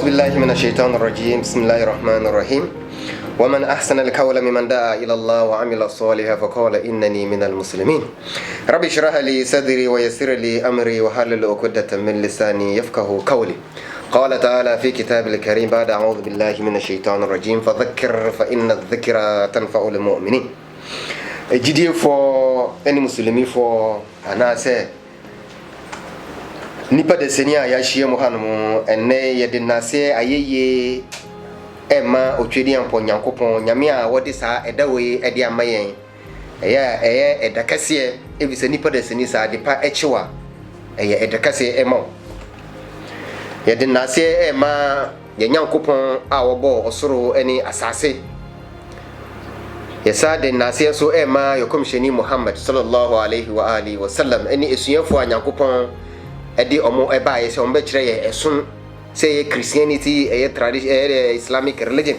بالله من الشيطان الرجيم بسم الله الرحمن الرحيم ومن أحسن القول ممن دعا إلى الله وعمل صالحا فقال إنني من المسلمين رب اشرح لي صدري ويسر لي أمري وحلل عقدة من لساني يفقهوا قولي قال تعالى في كتاب الكريم بعد أعوذ بالله من الشيطان الرجيم فذكر فإن الذكرى تنفع المؤمنين جدي for any Muslim for anase nipa de senia ya hie mu hanom enne ye de nase ayeye ema otwedi ampo nyankopon nyame a wode saa edawe ede amayen eye edakase ebise nipa de seni saa de pa echewa eye edakase ema ye de nase ema ye nyankopon a wobo osoro eni asase yesa de nase so ema yokomsheni Muhammad sallallahu alaihi wa alihi wasallam eni esuafo nyankopon edi omo eba ye se ombe kire ye esun say Christianity tradition Islamic religion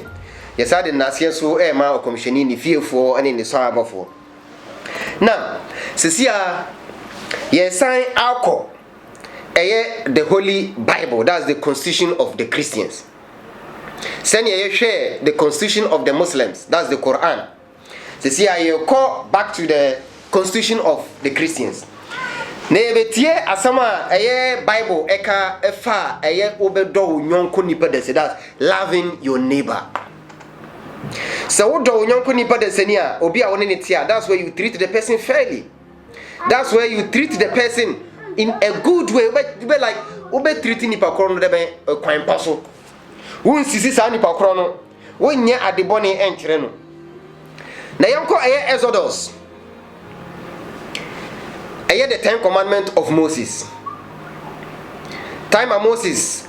yesa de nase so ema okomsheni ni fiefo eni ni sahabafo now sisia yesan alko the Holy Bible, that's the constitution of the Christians. Send ye share the constitution of the Muslims, that's the Quran. See, I call back to the constitution of the Christians. Nebetie asama Bible eka efa obedo nyonko nipa de that's loving your neighbor. So odo nyonko nipa de senia obi a woni ne tia, that's where you treat the person fairly. That's where you treat the person in a good way. Be like ube treating nipa kro no de be kwan paso. Won sisi sa nipa kro no wonye adebone enkere no. Na yanko Exodus. The 10 commandments of Moses. Time of Moses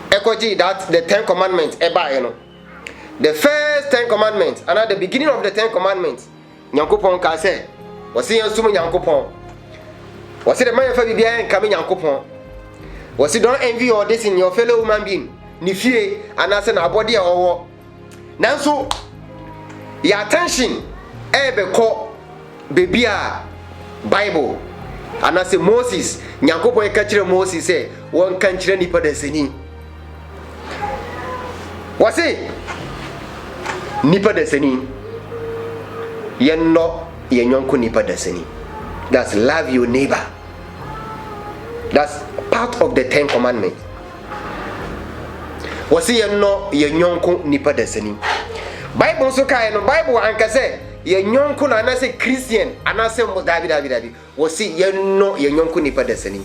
ekoji that the 10 commandments the first 10 commandments and at the beginning of the 10 commandments Nyankopon ka say wasi yansum Nyankopon wasi the man fa bibia en kame Nyankopon wasi don't envy or this in your fellow human being ni fie anase na abode a owo nanso your attention ebeko bebia Bible anase Moses Nyankopon ka kire Moses say won kan kire nipa da sani wasi nipa da sani yenno yenyonko nipa da sani. That's love your neighbor. That's part of the 10 commandments. Wasi yenno yenyonko nipa da sani. Bible so kai no Bible anka say yenyonko na na say Christian anase mo dabi wasi yenno yenyonko nipa da sani.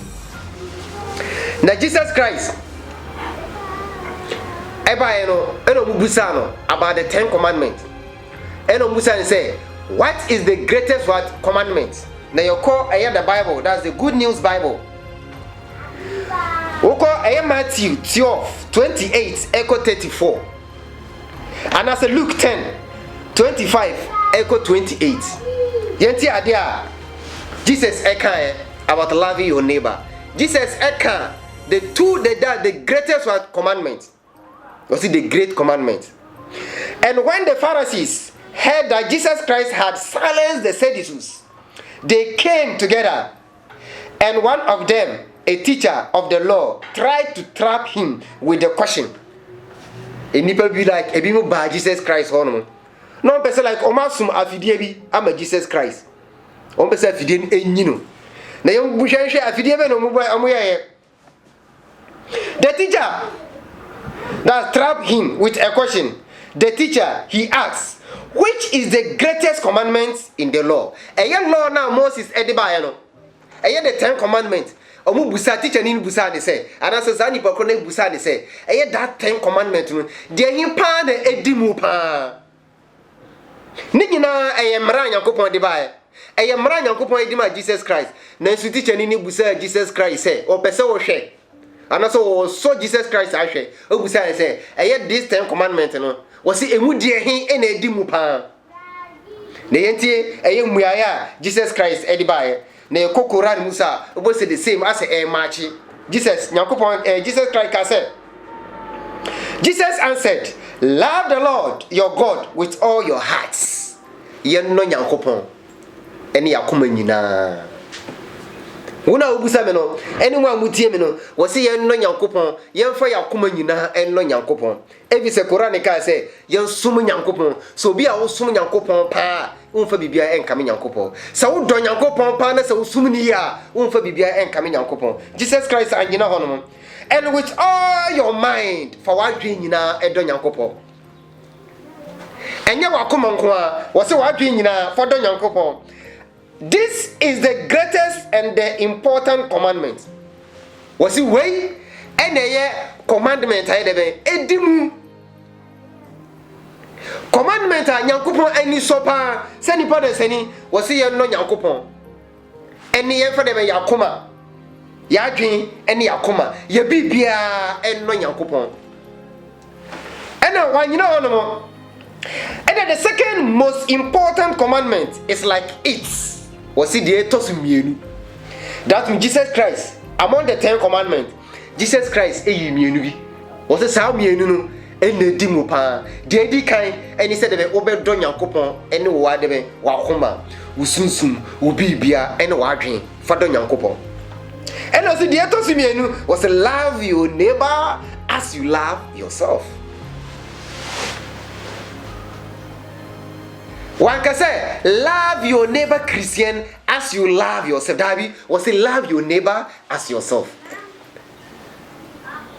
Na Jesus Christ eno mubusa no about the 10 commandments. Eno mubusa say what is the greatest commandment? Now you call the Bible, that's the Good News Bible. We call Matthew 12:28 echo 34. And as Luke 10:25 echo 28. Yenti adia Jesus eka about loving your neighbor. Jesus eka the greatest commandment. Was it the great commandment? And when the Pharisees heard that Jesus Christ had silenced the Sadducees, they came together, and one of them, a teacher of the law, tried to trap him with the question. And people be like, "Ebimu ba Jesus Christ hono." No person like Omasum afidie bi ama Jesus Christ. On person afidie enyino. Na yom buhwanhwe afidie be no amoye. The teacher that trapped him with a question. The teacher, he asks, which is the greatest commandment in the law? Eya law now Moses ediba no. Eya the 10 commandments. Omu busa teacher ni busa de say. Anasa zani pa kro na busa de say. Eya that 10 commandment no. De hin pa na edimu pa. Ni nyina eya mra Nyankopon de ba. Eya mra Nyankopon edima Jesus Christ. Na su teacher ni busa Jesus Christ say. O pese wo hwe. Anasa wo so Jesus Christ ahwe. O busa say. Eya this 10 commandment no. Wasi emudie hin ena edimu pa. Na yentie muaya Jesus Christ edibaye na ekokoran musa obo say the same as machi Jesus Nyankopon Jesus Christ ka say Jesus answered, love the Lord your God with all your hearts. Yenno Nyankopon ene yakoma nyina. Una ubusa me no anyone mutie me no wo se yen no Nyankopon yen fa yakoma nyina en no Nyankopon ebi se Quran ka se yen sum Nyankopon so bi a wo sum Nyankopon pa unfa bibia en kam Nyankopon sa wo do Nyankopon pa na sa wo sum ni ya unfa bibia en kam Nyankopon Jesus Christ anyina hono and with all your mind for what dream nyina e do Nyankopon enye wakoma nko a wo se wa dream nyina for do Nyankopon. This is the greatest and the important commandment. Was it way? And a commandment I debe edimu. Commandment a Nyankopon ani sopa sani pa de sani was ye no Nyankopon. Eni ye fa de be yakoma. Ya dwen eni yakoma. Ye bibia en no Nyankopon. Ena wanyina onomo. And the second most important commandment is like it. Was it the ethos mienu? That means Jesus Christ among the 10 commandments. Jesus Christ mienu bi. Was it sao mienu no? Ene di mu pa. De di kan eni se de be obedo Nyankopon ene wo ade be wa koma. Usunsum obi bia ene wa adwen fa do Nyankopon. And also the ethos mienu was love your neighbor as you love yourself. One can say, love your neighbor Christian as you love yourself. Dabi was say, love your neighbor as yourself.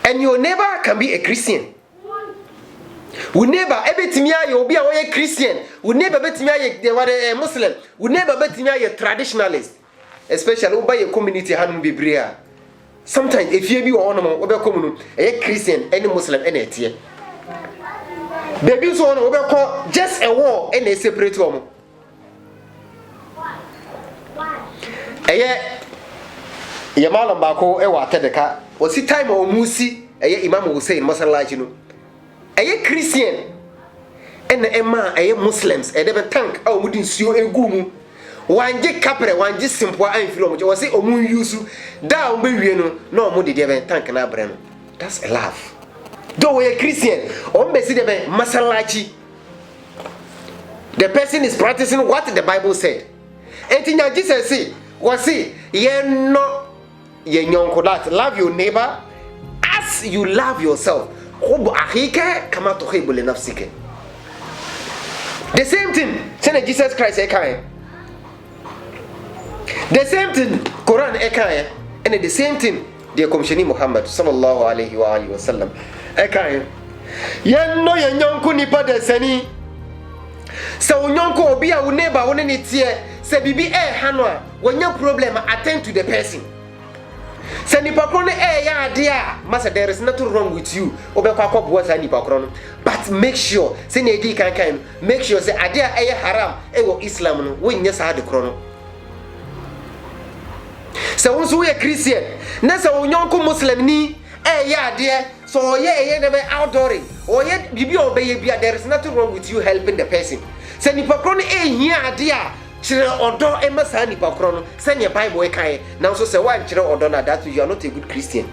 And your neighbor can be a Christian. We neighbor, every time you be a Christian. We neighbor, every time you a Muslim. We neighbor, every time you a traditionalist. Especially by your community, Hanum Bibria. Sometimes, if you be one of them, a Christian, any Muslim, any tier. Baby so on we call just a war and a separate one. Eye Yamalam Bako e water the car. Was it time or musi? Imam Hussein Masallaji no. Eye Christian and Emma eye Muslims e dem tank a omudin suo egumu. Wanje kapre wanje simple an filo mo. Was say omu yusu da ombe wie no na omu de dem tank na bre no. That's a laugh. Though we are Christian, masalachi. The person is practicing what the Bible said. And Jesus say, was say, ye no ye nyonko that love your neighbor as you love yourself. The same thing, say Jesus Christ ekaye. The same thing, Quran ekaye, and the same thing, the Commissioner Muhammad sallallahu alaihi wasallam. Ekaye yen no yen nyonko nipa de sani se onyonko obi a wo neighbor wo ne tie se bibi ha no a wonya problem attend to the person se nipa kro no ya ade a masa there is nothing wrong with you obekwa akobo sa nipa kro no but make sure se na edi kan make sure se ade a haram wo Islam no wonya sa ade kro no se wonso we Christian na se onyonko Muslim ni ya ade so yeah never outdooring or yet bibi obey bia there is nothing wrong with you helping the person say nipa kro no hia ade a kire odo emasa nipa kro no say your Bible e kai now so say why kire odo na that you are not a good Christian.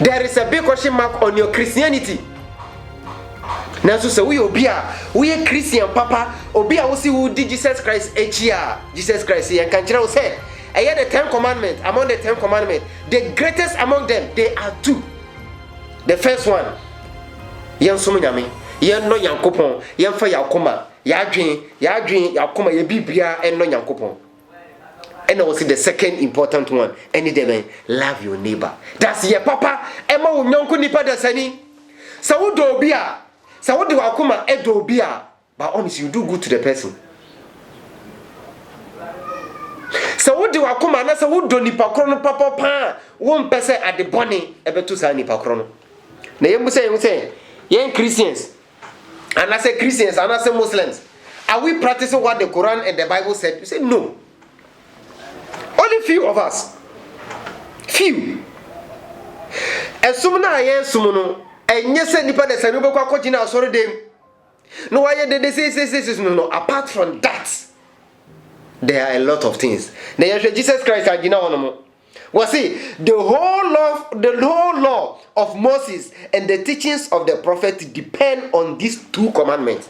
There is a big question mark on your Christianity. Now so say we obi a we a Christian papa obi a wo see who did Jesus Christ echia Jesus Christ yan kan kire wo say the 10 commandments. Among the 10 commandments, the greatest among them, they are 2. The first one, yan sumunyame, yan no Nyankopon, yan fa yakoma, ya dwen yakoma ye bibia en no Nyankopon. And also the second important one, any day love your neighbor. That's your papa, ema wo nyonko nipa da sani. Sa wo do bia, sa wo de wakoma e do bia, but honestly you do good to the person. So what do wakoma na so wo do nipa kro no papa pa wo mpese ade bone ebeto sa nipa kro no na yemu say yen Christians and I say Christians and I say Muslims, are we practicing what the Quran and the Bible said? You say no. Only few of us, few. Esumna yen sumuno enye se nipa de sanu be kwa kogina asore dem no why they say no apart from that there are a lot of things. Now Jesus Christ was see the whole law of Moses and the teachings of the prophet depend on these 2 commandments.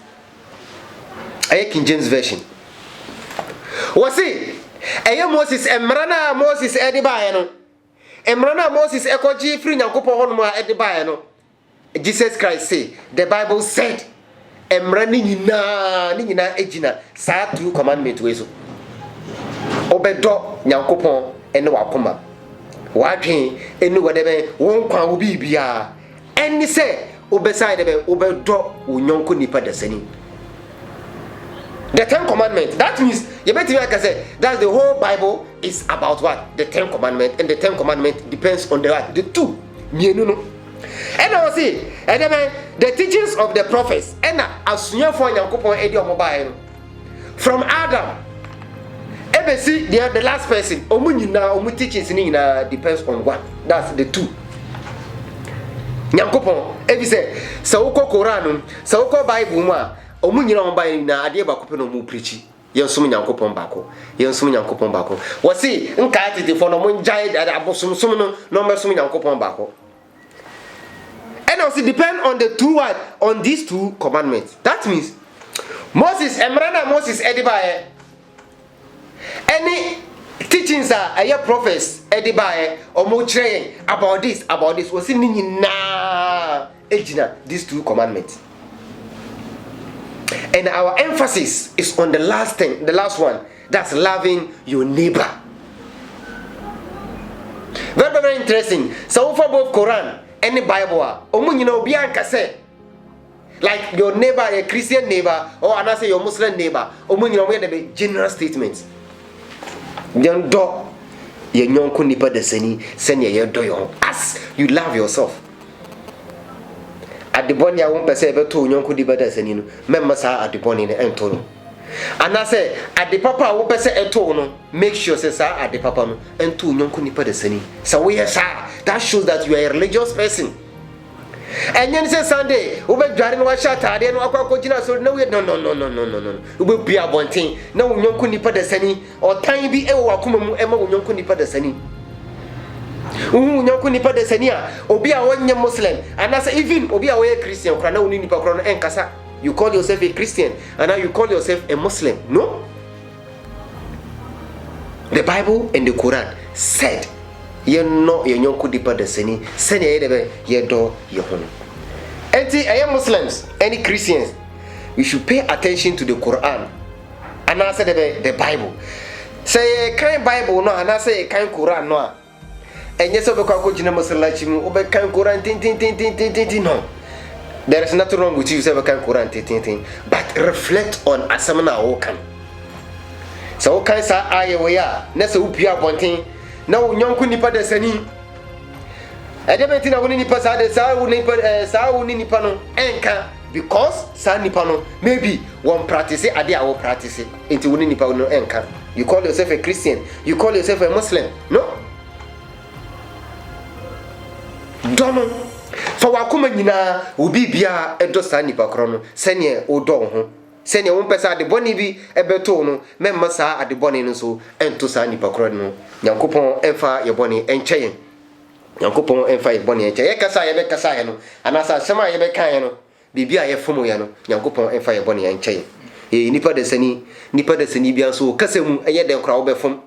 King James version. Was see Eye Moses emrana Moses edi bae no. Emrana Moses ekoji free Nyankopon hono ma edi bae no. Jesus Christ say, the Bible said, emrani nyina ejina sa 2 commandment we so. Obedo Nyankopon ene wakoma. Wadwen ene wodebe won kwan wo bibia. Eni say obeside be obedo wonyonko nipa dasani. The 10 commandments. That means you better like I said, that's the whole Bible is about what? The 10 commandments, and the 10 commandments depends on the what? The 2. Mienu. And I will say, and then the teachings of the prophets, and asunya for Nyankopon edi omobae from Adam. Ebe see the last person, omu teachings ni na depends on what? That's the 2. Nyankopon, ebi say, sa uko Quran, sa uko Bible mu a omu nyina omobae na ade ba kope no mu preach. Yensum Nyankopon bako. Wasi nka atete for no monjai abosumsum no mesum Nyankopon bako. And also depend on the 2 what? On these 2 commandments. That means Moses emrana Moses edibae. Any teachings are prophets edibae omo kire about this wasi nyina ejina these 2 commandments. And our emphasis is on the last thing, the last one. That's loving your neighbor. Very, very interesting. So for both Quran and the Bible, like your neighbor, a Christian neighbor, or another your Muslim neighbor, be general statements. Young dog, your young kunipa deseni, send your do as you love yourself. At the body, I won't say ever to young kunipa deseni, members are at the body in the Antonio. And I say, at the papa, I will say a tone, make sure, say, sir, at the papa, and two young kunipa deseni. So we are, sir, that shows that you are a religious person. And then say Sunday, we be driving wa shata de no akwa kojina so no. We be bia bonten na wonyonko nipa da sani o tan bi e wo akoma mu e ma wonyonko nipa da sani. Wonyonko nipa da sani a obi a wonye Muslim and as even obi a we Christian kra na woni nipa kra no enkasa. You call yourself a Christian and now you call yourself a Muslim. No. The Bible and the Quran said ye no ye nyonko dipa deseni sene ye debe ye do ye hono. Enti aye Muslims, any Christians, we should pay attention to the Quran and answer the Bible. Say kind Bible no and say kind Quran no. And yes obe kwa jina masalachi mu obe kind Quran tin no. There is nothing wrong with you say kind Quran tin but reflect on asamna wokan. So kan sa aye we ya na se upia bonten na wonyonko nipa da sani edebenti na woni nipa sa de sa woni nipa no enka because sa nipa no maybe one practice ade a wo practice enti woni nipa no enka. You call yourself a Christian, you call yourself a Muslim. No, dono for wakoma nyina obi bia edo sa nipa kro no sene odo ho sene won pesa de boni bi ebeto no memma sa ade boni no so ento sa nipa kro no. Nyankopon emfa ye boni encheye. Nyankopon emfa ye boni encheye. Ye kasa ye be kasa ye no anasa sema ye be kan ye no bibia ye fomo ye no Nyankopon emfa ye boni encheye. Nipa de sani bia so kasa mu eye de kra wo be fom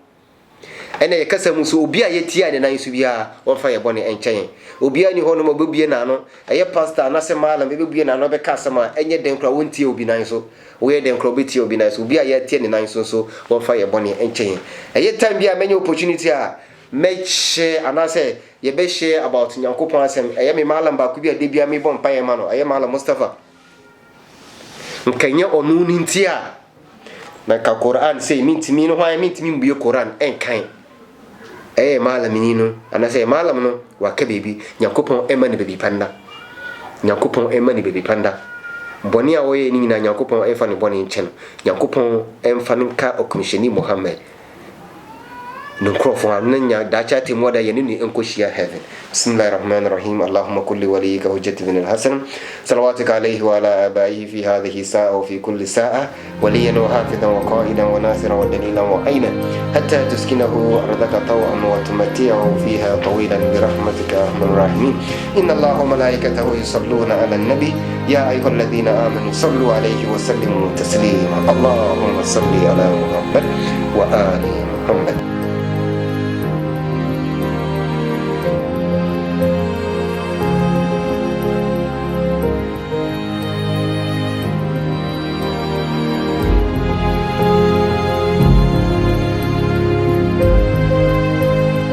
ene ye kasa mu so obi a ye tia ne nan so bia wonfa ye boni encheye. Obi ani ho no mabubie na no eye pastor anase malam be bubie na no be kasa ma enye de kra wontie obi nan so we de kra obetie obi nan so obi a ye tie ne nan so wonfa ye boni encheye. Eye time bia menye opportunity a make share anase ye be share about Nyankopon asem eye me malam ba ku bia de bia me bon pa ye ma no eye malam Mustafa nkanye onu ni ntia na ka Quran say mintimi no hwan mintimi mbuye Quran enkan malam minino anase malam no waka bebi Nyankopon ema ni bebi panda. Nyankopon ema ni bebi panda boni a woye ni na Nyankopon efa ni boni nchen. Nyankopon emfa nka okomisheni Muhammad no crofo ananya dacha timoda yeni ni enkoshia heaven. Bismillahirrahmanirrahim. Allahumma kulli waliyika hujjati bin al-Hasan salawatuka alayhi wa ala abaihi fi hadhihi sa'a wa fi kulli sa'a waliyan wa hafidhan wa qa'idan wa nasiran wa dalilan wa aynan hatta tuskinahu ardaka taw'an wa tumatti'ahu fiha tawilan bi rahmatika arhamar rahimin. Inna Allaha wa malaikatahu yusalluna 'alan nabi ya ayyuhalladhina amanu sallu alayhi wa sallimu taslima. Allahumma salli ala Muhammad wa ali Muhammad.